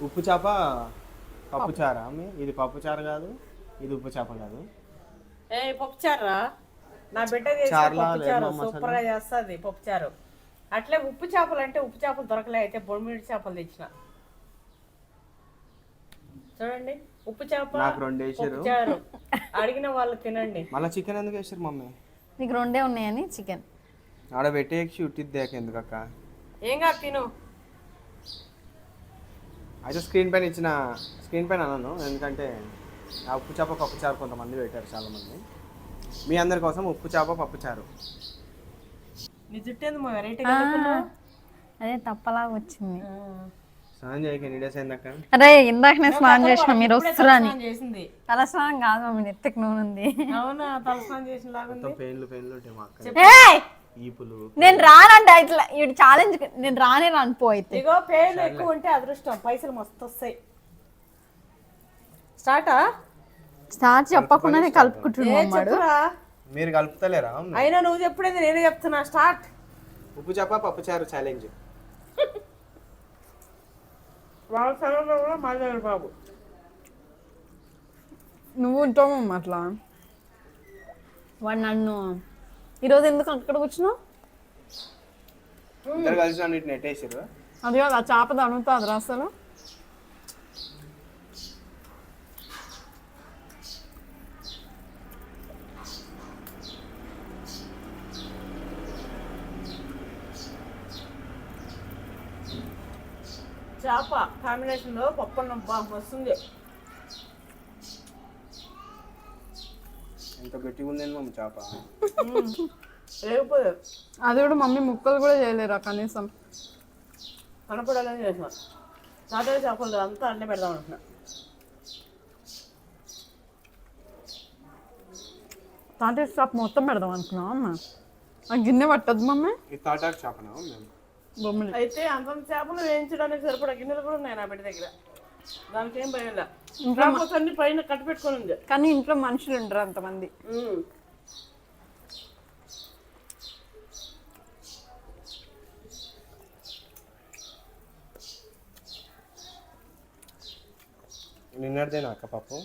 ఉప్పు చేప పప్పుచారా అమ్మి? ఇది పప్పుచారు కాదు, ఇది ఉప్పు చేప కాదు. ఏ పప్పుచారా? నా బిడ్డ చేసిన చార్లా లేదు పప్పుచారు మమ్మ అసలు. సూపర్ గా చేస్తుంది పప్పుచారు. అట్లే ఉప్పు చేపలు అంటే ఉప్పు చేపలు దొరకలే, అయితే బొమ్మిడి చేపలు తెచ్చిన. చూడండి, ఉప్పు చేప నాకు 2 వేసారు. పప్పుచారు. అడిగిన వాళ్ళు తినండి. మళ్ళీ చికెన్ ఎందుకు వేసారు మమ్మీ? నీకు 2 ఉన్నాయని చికెన్. ఆడ పెట్టేసి ఉట్టిద్దాక ఎందుకు అక్క? ఏం కాదు, తిను. అయితే స్క్రీన్ పైన అన్నాను, ఎందుకంటే ఆ ఉప్పు చేప పప్పుచారు కొంతమంది పెట్టారు చాలామంది. మీ అందరి కోసం ఉప్పు చేప పప్పుచారు. నీ జుట్టు ఎందుకు వెరైటీ అదే తప్పలాగా వచ్చింది. స్నానం చేయక ఎన్ని డేస్ అయిందక్క? అరే ఇందాక నేను స్నానం చేసిన, మీరు వస్తురాని. చేసింది. తలస్నానం కాదు మమ్మీ, నెత్తికి నూనె ఉంది. అవునా, తలస్నానం చేసిన లాగుంది. మొత్తం పెయిన్లు ఉంటాయి మా అక్క. ఈపులు. నేను రానంట ఇట్లా ఇటు ఛాలెంజ్, నేను రాను పోయితే. ఇగో పేర్లు ఎక్కువ ఉంటే అదృష్టం, పైసలు మస్తు వస్తాయి. స్టార్ట్ చెప్పకుండానే కలుపుకుంటున్నాడు. మీరు కలుపుతలేరా? అయినా నువ్వు చెప్పుడేది నేనే చెప్తున్నా. స్టార్ట్. ఉప్పు చేప పప్పుచారు ఛాలెంజ్. బాబు నువ్వు ఉంటావు అట్లా. వాడు నన్ను ఈరోజు ఎందుకు అక్కడ కూర్చున్నావు? ఇద్దరు కలిసి నన్ను ఇటు నెట్టేసారు. అది కాదు, ఆ చేప తనుతుంది రా అసలు. చేప కాంబినేషన్ లో పప్పు అన్నం బాగా వస్తుంది. ఎంత గట్టిగా ఉందని మమ్మీ చేప. లేకపోతే అది కూడా మమ్మీ ముక్కలు కూడా చేయలేరా కనీసం. కనపడాలని చేసిన తాతయ్య చేపలు అంతా అన్నీ పెడదాం అంటున్నా. తాతయ్య షాప్ మొత్తం పెడదాం అనుకున్నావా అమ్మ? ఆ గిన్నె పట్టద్దు మమ్మీ. ఈ తాటాకు చేపనా మేము? బొమ్మలు అయితే అంత చేపలు వేయించడానికి సరిపడా గిన్నెలు కూడా ఉన్నాయి నా బిడ్డ దగ్గర. దానికి ఏం భయం లే. అన్ని పైన కట్టి పెట్టుకొని ఉంది. కానీ ఇంట్లో మనుషులు ఉండరు అంతమంది. నిన్నటిదేనా అక్క పప్పు?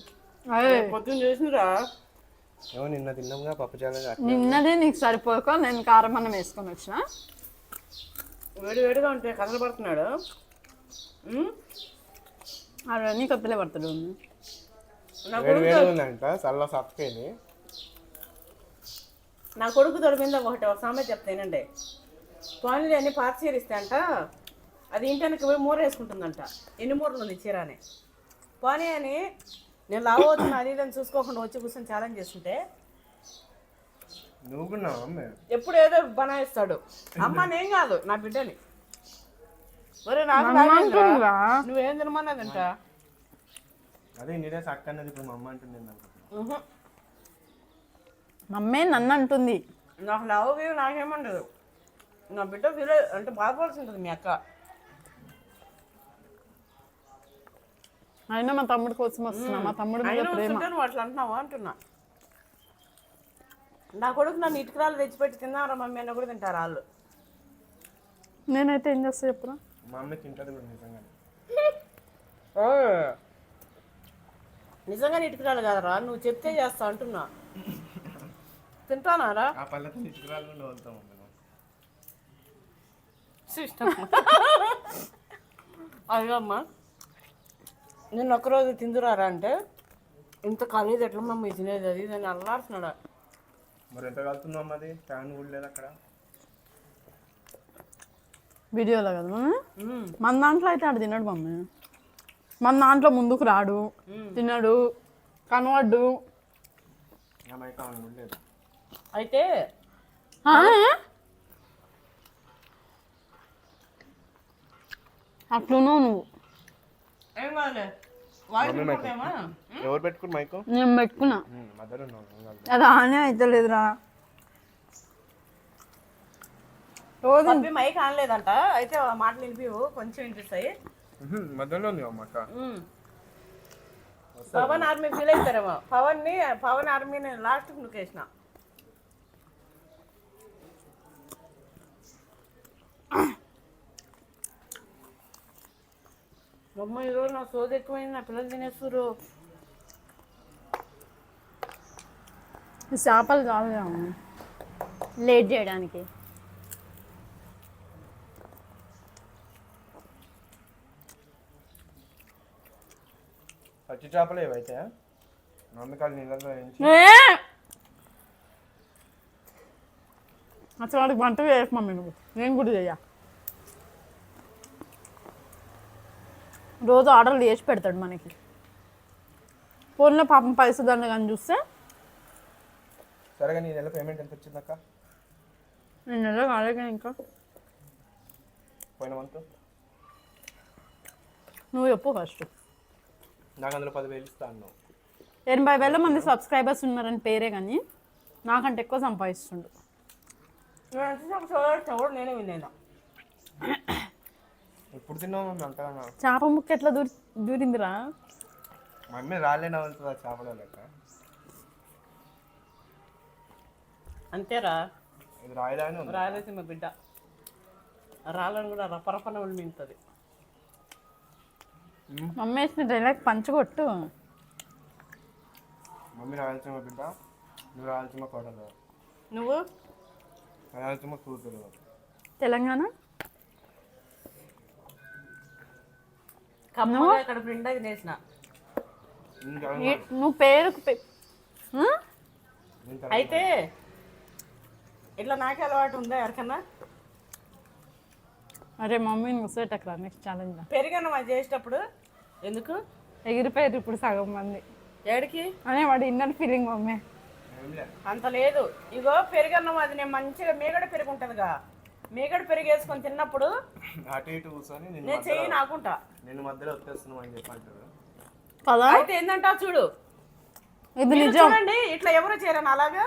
పొద్దున్న చేసినరా? ఏమో నిన్న తిన్నాముగా పప్పు చాలు. నిన్నదే నీకు సరిపోక నేను కారం అన్నం వేసుకొని వచ్చిన. వేడి వేడిగా ఉంటే కథలు పడుతున్నాడు. అవన్నీ కొత్తలే పడతాడు. ఉందంట చల్ల సప్పేది. నా కొడుకు దొరికింది ఒకటి, ఒక సామెత చెప్తానండి. పానీలు అన్ని పాత చీర ఇస్తే అంట, అది ఇంటానికి పోయి మూర వేసుకుంటుందంట. ఎన్ని మూరలు ఉంది చీర అని. పానీ అని నేను లావవుతున్నా అది ఇదని చూసుకోకుండా వచ్చి కూర్చొని ఛాలెంజ్ చేస్తుంటే ఎప్పుడు ఏదో బనాయిస్తాడు. అమ్మ నేను కాదు, నా బిడ్డని. ఒరే నాకు నువ్వేం తినమన్నదంట. అదే నీడే అక్కన్నది ఇప్పుడు మా అమ్మ అంటుంది. మమ్మే నన్ను అంటుంది. నాకు లవ్ నాకేమండదు. నా బిడ్డ ఫీల్ అంటే బాధపడాల్సి ఉంటుంది మీ అక్క. అయినా మా తమ్ముడి కోసం వస్తున్నా. మా తమ్ముడు మీద ప్రేమ. నువ్వు అట్లా అంటున్నావా అంటున్నా. నా కొడుకు నన్ను ఇటుకరాలు తెచ్చిపెట్టి తిన్నారా మమ్మీ అన్న కూడా తింటారు వాళ్ళు. నేనైతే ఏం చేస్తా చెప్పురా? మా అమ్మ తింటది నిజంగా. నిజంగానే ఇటుకరాలు కదరా, నువ్వు చెప్తే చేస్తా అంటున్నా. తింటానారా? ఆ పళ్ళతో ఇటుకరాలు నుండి వదులుతాం. అదిగమ్మా, నిన్న ఒక్కరోజు తిందురారా అంటే ఇంత ఖరీదు ఎట్లా మమ్మీ తినేది అది దాన్ని అల్లాడుతున్నాడా. మరి ఎంత కలుతుందమ్మా? అది ఫ్యాన్ కూడా లేదు అక్కడ వీడియోలో కదా మమ్మీ. మన దాంట్లో అయితే ఆడు తినడు మమ్మీ. మన దాంట్లో ముందుకు రాడు, తినడు, కనవడ్డు. అయితే అట్లున్నావు నువ్వు. ఏం కాదులే. ఎవరు పెట్టుకుని మైకు? నేను పెట్టుకున్నా. అది ఆనే అయితే లేదురా. రోజు మైక్ అనలేదంట. అయితే మాటలు వినిపివు, కొంచెం వినిపిస్తాయి. మధ్యలో ఉంది అమ్మ. పవన్ ఆర్మీ ఫీల్ అవుతారేమో. పవన్ ఆర్మీని లాస్ట్ నుకేసిన. అమ్మ ఈరోజు నా సోది ఎక్కువైంది, నా పిల్లలు తినేస్తారు. చేపలు చాలు లేట్ చేయడానికి. పచ్చి చేపలు ఏవైతే నమ్మకాలు నీళ్ళలో వేయించి అసలు వాడికి వంట చేయకు మమ్మీ నువ్వు, నేను కూడా చెయ్య. రోజు ఆర్డర్లు చేసి పెడతాడు మనకి. ఫోన్లో పాపం పైసలు దండ కానీ చూస్తే. సరేగా నీ నెల పేమెంట్ ఎంత వచ్చిందక్క? నేను నెల కాలేక ఇంకా. పోయిన మంత్ నువ్వు చెప్పు ఫస్ట్. నాకు అందులో 10,000 ఇస్తా అన్నావు. 80,000 మంది సబ్స్క్రైబర్స్ ఉన్నారని పేరే కానీ నాకంటే ఎక్కువ సంపాదిస్తుండు. నేనే విన్నాను. ఇప్పుడు తిన్నావు మమ్మీ అంతగా? చేప ముక్క ఎట్లా దూరిందిరా? మమ్మీ రాలేనా వెళ్తుందా చేపల లెక్క? అంతేరా, ఇది రాయలానే ఉంది. రాయలసీమ బిడ్డ, రాళ్ళని కూడా రపరపన మింగుతుంది. మమ్మీ వేసిన డైలాగ్ పంచగొట్టు. మమ్మీ రాయలసీమ బిడ్డ, నువ్వు రాయలసీమ కోటలు, నువ్వు రాయలసీమ కూతురు. తెలంగాణ ఖమ్మంలో ఇక్కడ ఫ్రెండ్ తినేసిన. నువ్వు పేరుకు అయితే ఇట్లా నాకే అలవాటు ఉందా ఎవరికన్నా? అరే మమ్మీ నువ్వు సేటక్రా నెక్స్ట్ ఛాలెంజ్. పెరిగన్నం అది చేసేటప్పుడు ఎందుకు ఎగిరిపోయారు ఇప్పుడు సగం మంది. ఏడికి అనే వాడి ఇన్నర్ ఫీలింగ్ మమ్మీ. అంత లేదు. ఇగో పెరుగన్నం అది నేను మంచిగా మీగడ పెరుగు ఉంటుందిగా, మీగడ పెరుగు వేసుకొని తిన్నప్పుడు అటు ఇటు కూర్చొని నేను చెయ్యి నాకుంటా, నేను మధ్యలో వచ్చేస్తున్నావు అని చెప్పి అంటారు కదా. అయితే ఏంటంటా చూడు, ఇది నిజం. చూడండి ఇట్లా ఎవరు చేరను అలాగా.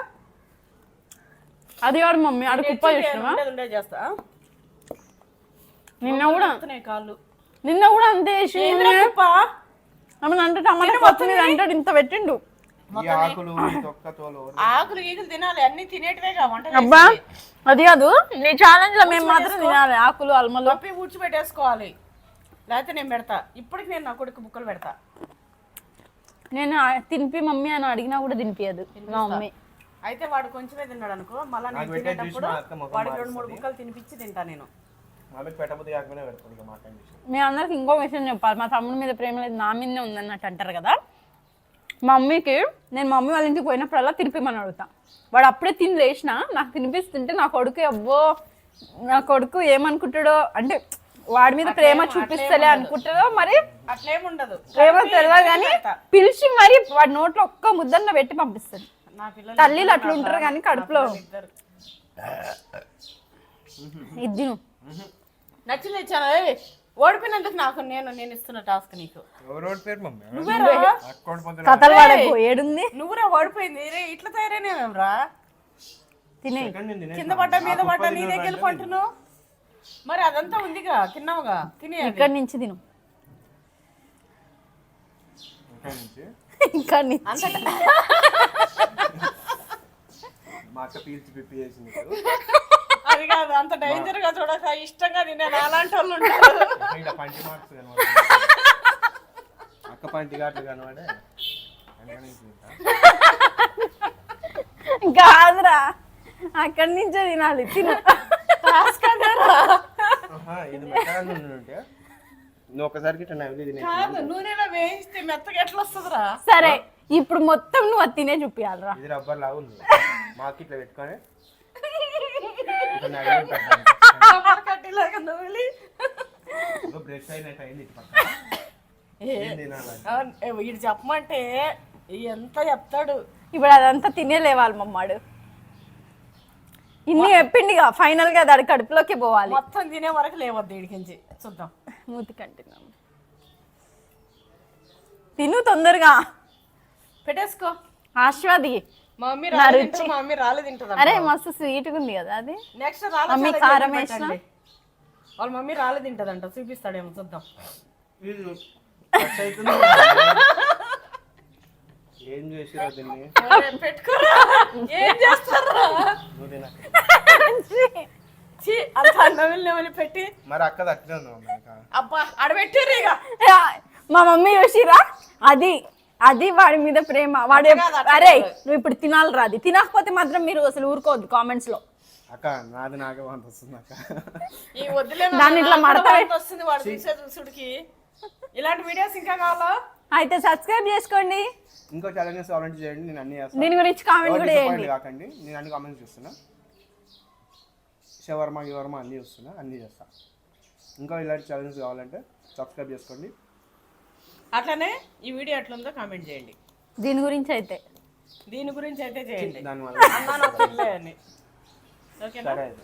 అది వాడు మమ్మీ ఆడు కుప్ప చేసినావా? ఉండే చేస్తా. నిన్న కూడా కాళ్ళు అంతే చేసి అంటే టమాటా కొత్తిమీర అంటాడు ఇంత పెట్టిండు. ఈ ఆకులు తొక్క తోలు ఆకులు గీకులు తినాలి, అన్ని తినేటివేగా వంట. అబ్బా అది కాదు, నీ ఛాలెంజ్ లో మేము మాత్రం తినాలి ఆకులు అల్మలు. పప్పి ఊడ్చి పెట్టేసుకోవాలి, లేకపోతే నేను పెడతా. ఇప్పటికి నేను నా కొడుకు బుక్కలు పెడతా. నేను తినిపి మమ్మీ అని అడిగినా కూడా తినిపించదు మా మమ్మీ. అయితే వాడు కొంచెమే తిన్నాడు అనుకో, మళ్ళీ నేను తినేటప్పుడు వాడికి 2-3 బుక్కలు తినిపించి తింటా నేను. మీ అందరికి ఇంకో విషయం చెప్పాలి, మా తమ్ముడి మీద ప్రేమ లేదు నా మీదనే ఉందన్నట్టు అంటారు కదా. మా మమ్మీకి నేను మమ్మీ వాళ్ళ ఇంటికి పోయినప్పుడల్లా తినిపిమని అడుగుతా. వాడు అప్పుడే తిని లేచిన నాకు తినిపిస్తుంటే నా కొడుకు అబ్బో నా కొడుకు ఏమనుకుంటాడో, అంటే వాడి మీద ప్రేమ చూపిస్తలే అనుకుంటాడో మరి అట్లేముండదు, ప్రేమ తెలియదు కానీ పిలిచి మరి వాడి నోట్లో ఒక్క ముద్దన్న పెట్టి పంపిస్తుంది. తల్లిలు అట్లా ఉంటారు కానీ కడుపులో ఇది నచ్చింది ఇచ్చాను. ఓడిపోయినందుకు నాకు నేను ఇస్తున్న టాస్క్ నీకు. కథలు వాడకు ఏడుంది. నువ్వురా ఓడిపోయింది రే, ఇట్లా తయారైనవేమ్రా? తినే కింద పడ్డా మీద పడ్డా నీదే గెలుపంటున్నావు. మరి అదంతా ఉందిగా, తిన్నావుగా, తినే. ఇక్కడి నుంచి తిను, ఇక్కడి నుంచి. అది కాదు, అంత డేంజర్ గా చూడక ఇష్టంగా తినే అలాంటి వాళ్ళు ఉంటారు. అక్క పంటి గాట్లు కనవాడే కాదురా, అక్కడి నుంచే తినాలి. తిను ఇది మెత్తగా ఉంటే నువ్వు ఒకసారికి కాదు, నూనెలో వేయిస్తే మెత్తగా ఎట్లా వస్తుందిరా? సరే ఇప్పుడు మొత్తం నువ్వు అది తినే చూపియాలరా. ఇది రబ్బర్ లాగా ఉంది, మాకు ఇట్లా పెట్టుకొని బ్రష్ అయినట్టు అయింది. వీడు చెప్పమంటే ఎంత చెప్తాడు. ఇప్పుడు అదంతా తినేలేవాలి మమ్మాడు. ఇన్ని చెప్పిండిగా ఫైనల్ గా దాడి కడుపులోకి పోవాలి. మొత్తం తినే వరకు లేవద్దు వీడికించి. చూద్దాం, మూతి కంటున్నాం. తిను తొందరగా పెట్టేసుకో. ఆశ్వాది మమ్మీ రాలేదు తింటది. అరే మస్తు స్వీట్ గా ఉంది కదా అది. నెక్స్ట్ మమ్మీ కారం వేసిన వాళ్ళ మమ్మీ రాలేదు తింటదంట, చూపిస్తాడేమో చూద్దాం. ఏం చేసిరా దీన్ని? పెట్టుకోరా, ఏం చేస్తారా? పెట్టి మరి అక్కది అట్లే అబ్బా ఆడబెట్టారు. ఇక మా మమ్మీ చూసిరా అది అది వాడి మీద ప్రేమ వాడు అట్లా కాదు, అట్లా అరే కాదు. నువ్వు ఇప్పుడు తినాలి రాది తినకపోతే మాత్రం మీరు అసలు ఊరుకోవద్దు కామెంట్స్ లో అక్క నాది నాకే వంత వస్తుంది అక్క. ఈ వద్దులే దాన్ని ఇట్లా మడత వస్తుంది వాడు తీసే చూసుడికి. ఇలాంటి వీడియోస్ ఇంకా కావాలా? అయితే సబ్స్క్రైబ్ చేసుకోండి, ఇంకో ఛాలెంజెస్ కావాలంటే చేయండి, నేను అన్ని చేస్తాను. దీని గురించి కామెంట్ కూడా Disappoint చేయండి. కాకండి, నేను అన్ని కామెంట్స్ చూస్తున్నా. షవర్మా గివర్మా అన్నీ చూస్తున్నా, అన్నీ చేస్తా. ఇంకా ఇలాంటి ఛాలెంజెస్ కావాలంటే సబ్స్క్రైబ్ చేసుకోండి. అట్లనే ఈ వీడియో ఎట్లుందో కామెంట్ చేయండి. దీని గురించి అయితే దీని గురించి అయితే చేయండి. దానివల్ల అన్నా నా పిల్లే అని. ఓకేనా? సరే అయితే